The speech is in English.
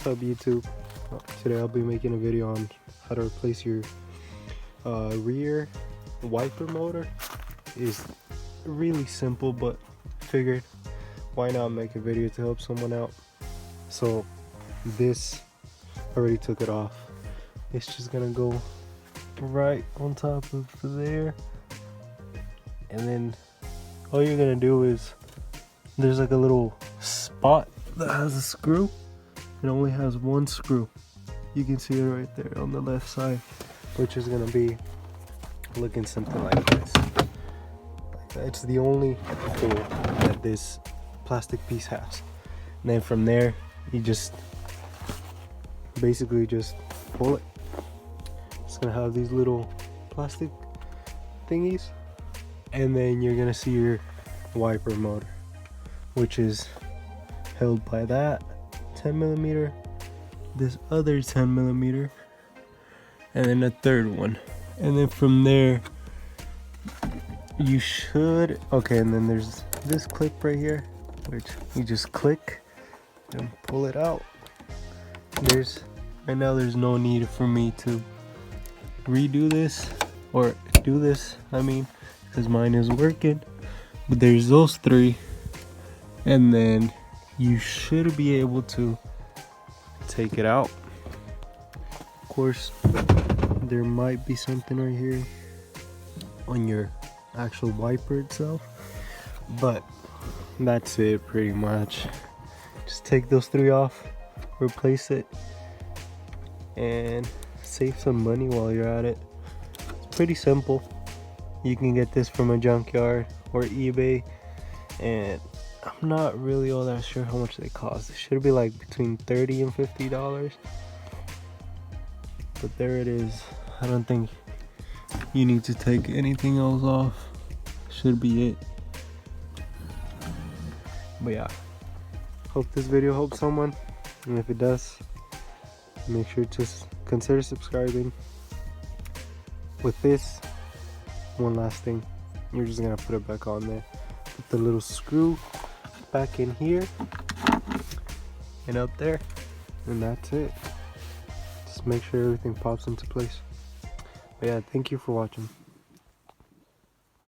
up YouTube? Today I'll be making a video on how to replace your rear wiper motor. It's really simple, but figured why not make a video to help someone out. So this, I already took it off. It's just gonna go right on top of there, and then all you're gonna do is, there's like a little spot that has a screw. It only has one screw. You can see it right there on the left side, which is gonna be looking something like this. It's the only hole that this plastic piece has. And then from there, you just basically just pull it. It's gonna have these little plastic thingies, and then you're gonna see your wiper motor, which is held by that 10mm, this other 10mm, and then a third one. And then from there you should, okay, and then there's this clip right here, which you just click and pull it out. Right now there's no need for me to redo this, or do this, I mean, because mine is working. But there's those three, and then you should be able to take it out. Of course, there might be something right here on your actual wiper itself, but that's it pretty much. Just take those three off, replace it, and save some money while you're at it. It's pretty simple. You can get this from a junkyard or eBay, and I'm not really all that sure how much they cost. It should be like between $30 and $50, but there it is. I don't think you need to take anything else off. Should be it. But yeah, hope this video helps someone, and if it does, make sure to consider subscribing. With this, one last thing, you're just gonna put it back on there. Put the little screw back in here and up there, and that's it. Just make sure everything pops into place. But yeah, thank you for watching.